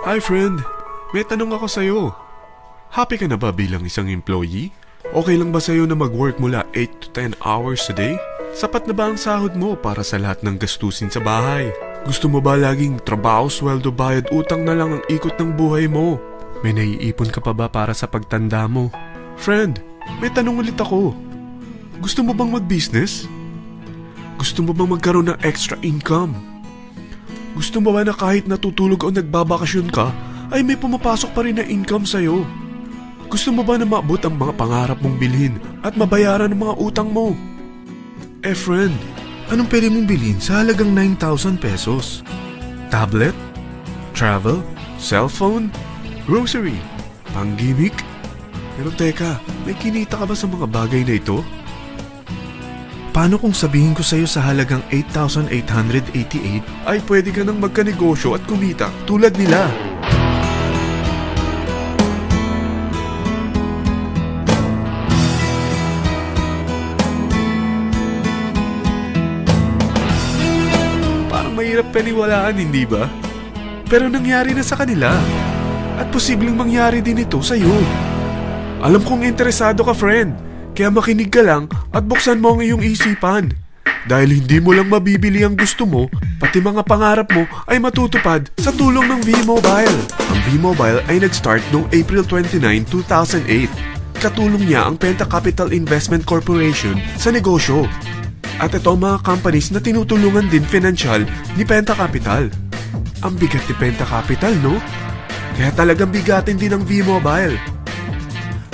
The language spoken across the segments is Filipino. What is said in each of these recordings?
Hi friend, may tanong ako sa'yo. Happy ka na ba bilang isang employee? Okay lang ba sa'yo na mag-work mula 8 to 10 hours a day? Sapat na ba ang sahod mo para sa lahat ng gastusin sa bahay? Gusto mo ba laging trabaho, sweldo, bayad, utang na lang ang ikot ng buhay mo? May naiipon ka pa ba para sa pagtanda mo? Friend, may tanong ulit ako. Gusto mo bang mag-business? Gusto mo bang magkaroon ng extra income? Gusto mo ba na kahit natutulog o nagbabakasyon ka, ay may pumapasok pa rin na income sa'yo? Gusto mo ba na maabot ang mga pangarap mong bilhin at mabayaran ang mga utang mo? Friend, anong pwede mong bilhin sa halagang 9,000 pesos? Tablet? Travel? Cellphone? Grocery? Pang-gimmick? Pero teka, may kinita ka ba sa mga bagay na ito? Paano kung sabihin ko sa'yo sa halagang 8,888 ay pwede ka nang magkanegosyo at kumita tulad nila? Parang mahirap paniwalaan, hindi ba? Pero nangyari na sa kanila. At posibleng mangyari din ito sa'yo. Alam kong interesado ka, friend. Kaya makinig ka lang at buksan mo ang iyong isipan. Dahil hindi mo lang mabibili ang gusto mo, pati mga pangarap mo ay matutupad sa tulong ng V-Mobile. Ang V-Mobile ay nag-start noong April 29, 2008. Katulong niya ang Penta Capital Investment Corporation sa negosyo. At ito ang mga companies na tinutulungan din financial ni Penta Capital. Ang bigat ni Penta Capital, no? Kaya talagang bigatin din ang V-Mobile.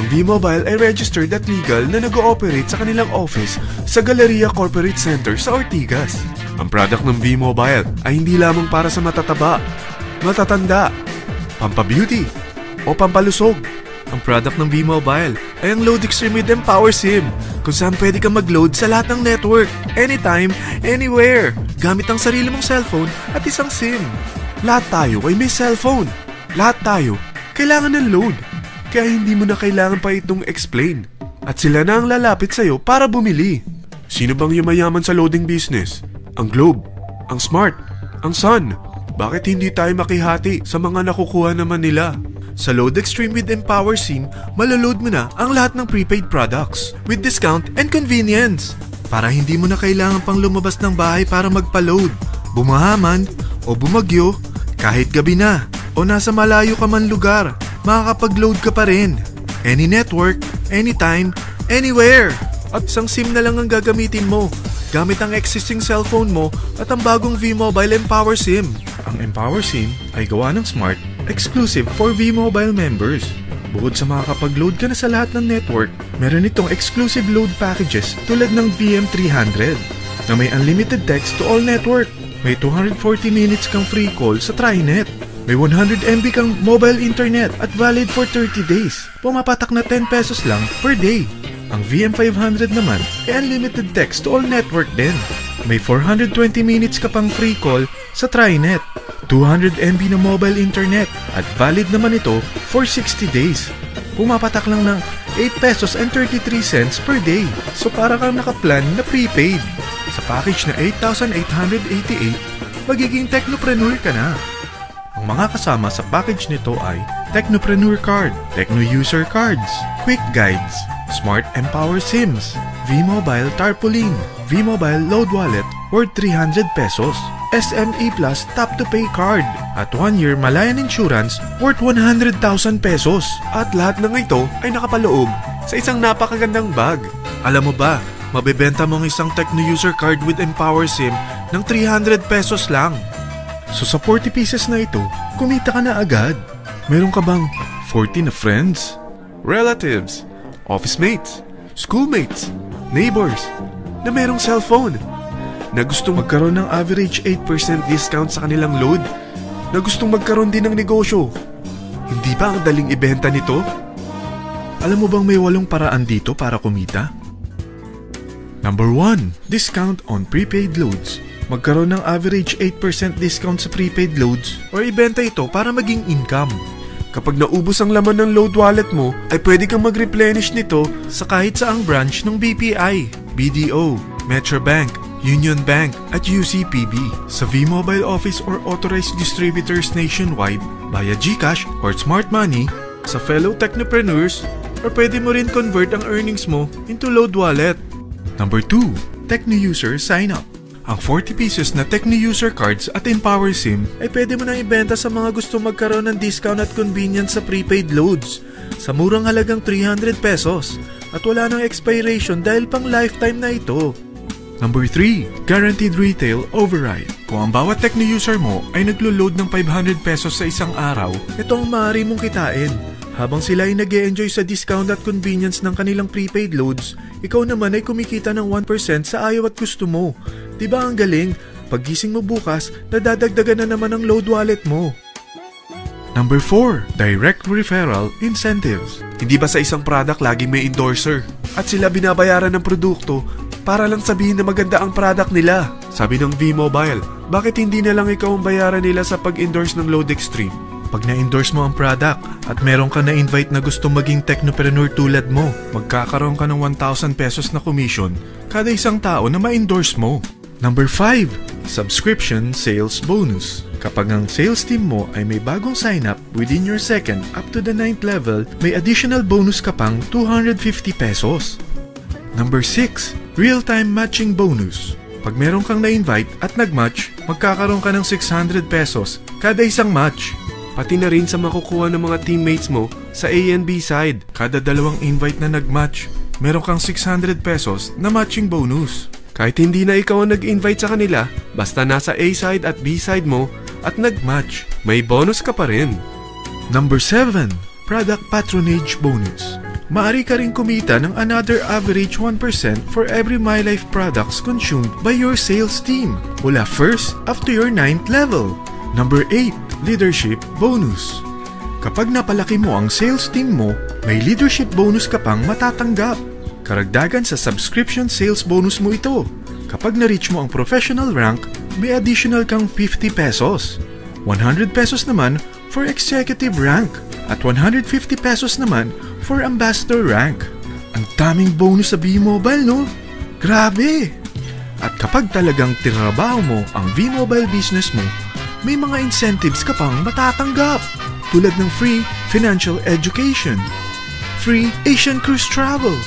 Ang V-Mobile ay registered at legal na nag-ooperate sa kanilang office sa Galleria Corporate Center sa Ortigas. Ang product ng V-Mobile ay hindi lamang para sa matataba, matatanda, pampabeauty, o pampalusog. Ang product ng V-Mobile ay ang Load Extreme with Empower SIM, kung saan pwede kang mag-load sa lahat ng network, anytime, anywhere, gamit ang sarili mong cellphone at isang SIM. Lahat tayo ay may cellphone. Lahat tayo kailangan ng load. Kaya hindi mo na kailangan pa itong explain. At sila na ang lalapit sa'yo para bumili. Sino bang yumayaman sa loading business? Ang Globe, ang Smart, ang Sun. Bakit hindi tayo makihati sa mga nakukuha naman nila? Sa Load Extreme with Empower SIM, maloload mo na ang lahat ng prepaid products with discount and convenience. Para hindi mo na kailangan pang lumabas ng bahay para magpa-load. Bumahaman o bumagyo, kahit gabi na o nasa malayo ka man lugar, makakapag-load ka pa rin. Any network, anytime, anywhere. At isang SIM na lang ang gagamitin mo, gamit ang existing cellphone mo at ang bagong V-Mobile Empower SIM. Ang Empower SIM ay gawa ng Smart, exclusive for V-Mobile members. Bukod sa makakapag-load ka na sa lahat ng network, meron itong exclusive load packages tulad ng VM300 na may unlimited text to all network. May 240 minutes kang free call sa TriNet. May 100 MB kang mobile internet at valid for 30 days. Pumapatak na 10 pesos lang per day. Ang VM500 naman ay unlimited text to all network din. May 420 minutes ka pang free call sa TriNet. 200 MB na mobile internet at valid naman ito for 60 days. Pumapatak lang ng 8 pesos and 33 cents per day. So para kang nakaplan na prepaid. Sa package na 8,888, magiging technopreneur ka na. Ang mga kasama sa package nito ay Technopreneur Card, Techno User Cards, Quick Guides, Smart Empower SIMs, V-Mobile Tarpaulin, V-Mobile Load Wallet worth 300 pesos, SME Plus Tap to Pay Card, at 1-year Malayan Insurance worth 100,000 pesos. At lahat ng ito ay nakapaloob sa isang napakagandang bag. Alam mo ba, mabebenta mo ang isang Techno User Card with Empower SIM ng 300 pesos lang. So sa 40 pieces na ito, kumita ka na agad. Meron ka bang 40 na friends, relatives, office mates, schoolmates, neighbors na merong cellphone, na gustong magkaroon ng average 8% discount sa kanilang load, na gustong magkaroon din ng negosyo? Hindi ba ang daling ibenta nito? Alam mo bang may 8 paraan dito para kumita? Number 1, discount on prepaid loads. Magkaroon ng average 8% discount sa prepaid loads or ibenta ito para maging income. Kapag naubos ang laman ng load wallet mo, ay pwede kang mag-replenish nito sa kahit saang branch ng BPI, BDO, Metrobank, Union Bank at UCPB, sa V-Mobile office or authorized distributors nationwide, via GCash or Smart Money, sa fellow technopreneurs, or pwede mo rin convert ang earnings mo into load wallet. Number 2, Techno User Sign Up. Ang 40 pesos na Techno User Cards at Empower SIM ay pwede mo nang ibenta sa mga gusto magkaroon ng discount at convenience sa prepaid loads sa murang halagang 300 pesos at wala nang expiration dahil pang lifetime na ito. Number 3, Guaranteed Retail Override. Kung ang bawat Techno user mo ay naglo-load ng 500 pesos sa isang araw, ito ang maaari mong kitain. Habang sila ay nag-e-enjoy sa discount at convenience ng kanilang prepaid loads, ikaw naman ay kumikita ng 1% sa ayaw at gusto mo. Diba ang galing? Paggising mo bukas, nadadagdagan na naman ang load wallet mo. Number 4, Direct Referral Incentives. Hindi ba sa isang product laging may endorser? At sila binabayaran ng produkto para lang sabihin na maganda ang product nila. Sabi ng V-Mobile, bakit hindi na lang ikaw ang bayaran nila sa pag-endorse ng Load Extreme? Pag na-endorse mo ang product at meron ka na-invite na gusto maging technopreneur tulad mo, magkakaroon ka ng 1,000 pesos na commission kada isang tao na ma-endorse mo. Number 5, Subscription Sales Bonus. Kapag ang sales team mo ay may bagong sign-up within your second up to the 9th level, may additional bonus ka pang 250 pesos. Number 6, Real-Time Matching Bonus. Pag meron kang na-invite at nag-match, magkakaroon ka ng 600 pesos kada isang match. Pati na rin sa makukuha ng mga teammates mo sa A and B side. Kada dalawang invite na nag-match, meron kang 600 pesos na matching bonus. Kahit hindi na ikaw ang nag-invite sa kanila, basta nasa A side at B side mo at nag-match, may bonus ka pa rin. Number 7, Product Patronage Bonus. Maaari ka rin kumita ng another average 1% for every MyLife products consumed by your sales team mula 1st up to your 9th level. Number 8, Leadership Bonus. Kapag napalaki mo ang sales team mo, may leadership bonus ka pang matatanggap. Karagdagan sa subscription sales bonus mo ito. Kapag na-reach mo ang professional rank, may additional kang 50 pesos. 100 pesos naman for executive rank at 150 pesos naman for ambassador rank. Ang daming bonus sa V-Mobile, no? Grabe! At kapag talagang tinrabaho mo ang V-Mobile business mo, may mga incentives ka pang matatanggap tulad ng free financial education, free Asian cruise travel,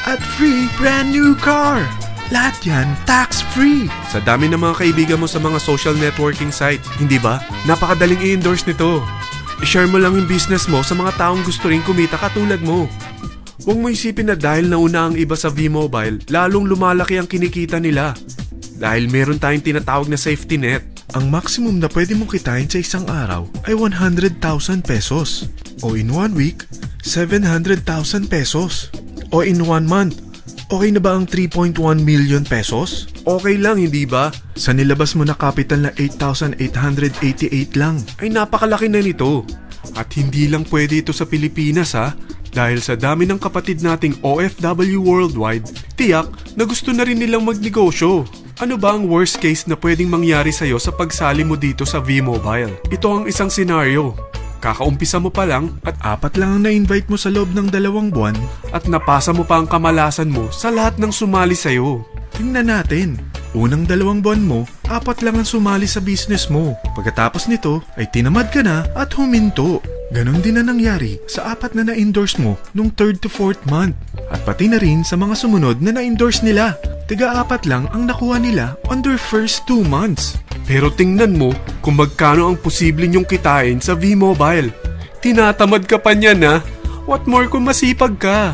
at free brand new car. Lahat yan tax-free. Sa dami ng mga kaibigan mo sa mga social networking site, hindi ba? Napakadaling i-endorse nito. I-share mo lang yung business mo sa mga taong gusto rin kumita katulad mo. Huwag mo isipin na dahil nauna ang iba sa V-Mobile, lalong lumalaki ang kinikita nila. Dahil meron tayong tinatawag na safety net. Ang maximum na pwede mong kitain sa isang araw ay 100,000 pesos. O in 1 week, 700,000 pesos. O in 1 month, okay na ba ang 3.1 million pesos? Okay lang, hindi ba? Sa nilabas mo na capital na 8,888 lang, ay napakalaki na nito. At hindi lang pwede ito sa Pilipinas ha, dahil sa dami ng kapatid nating OFW worldwide, tiyak na gusto na rin nilang magnegosyo. Ano ba ang worst case na pwedeng mangyari sa'yo sa pagsali mo dito sa V-Mobile? Ito ang isang senaryo. Kakaumpisa mo pa lang at 4 lang ang na-invite mo sa loob ng 2 buwan at napasa mo pa ang kamalasan mo sa lahat ng sumali sa'yo. Tingnan natin. Unang 2 buwan mo, 4 lang ang sumali sa business mo. Pagkatapos nito ay tinamad ka na at huminto. Ganon din na nangyari sa 4 na na-endorse mo nung 3rd to 4th month. At pati na rin sa mga sumunod na na-endorse nila. Tiga-4 lang ang nakuha nila on their first 2 months. Pero tingnan mo kung magkano ang posible nyong kitain sa V-Mobile. Tinatamad ka pa niyan ha? What more kung masipag ka?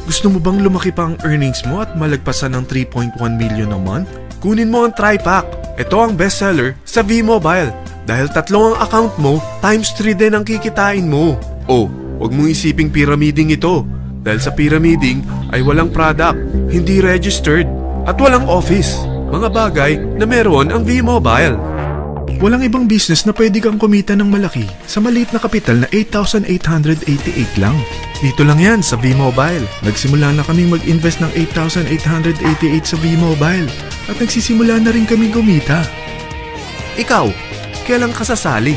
Gusto mo bang lumaki pa ang earnings mo at malagpasan ng 3.1 million a month? Kunin mo ang TriPack. Ito ang bestseller sa V-Mobile. Dahil 3 ang account mo, times 3 din ang kikitain mo. Oh, huwag mong isiping pyramiding ito. Dahil sa pyramiding ay walang product, hindi registered, at walang office. Mga bagay na meron ang V-Mobile. Walang ibang business na pwede kang kumita ng malaki sa maliit na kapital na 8,888 lang. Dito lang yan sa V-Mobile. Nagsimula na kaming mag-invest ng 8,888 sa V-Mobile at nagsisimula na rin kaming kumita. Ikaw, kailan ka sasali?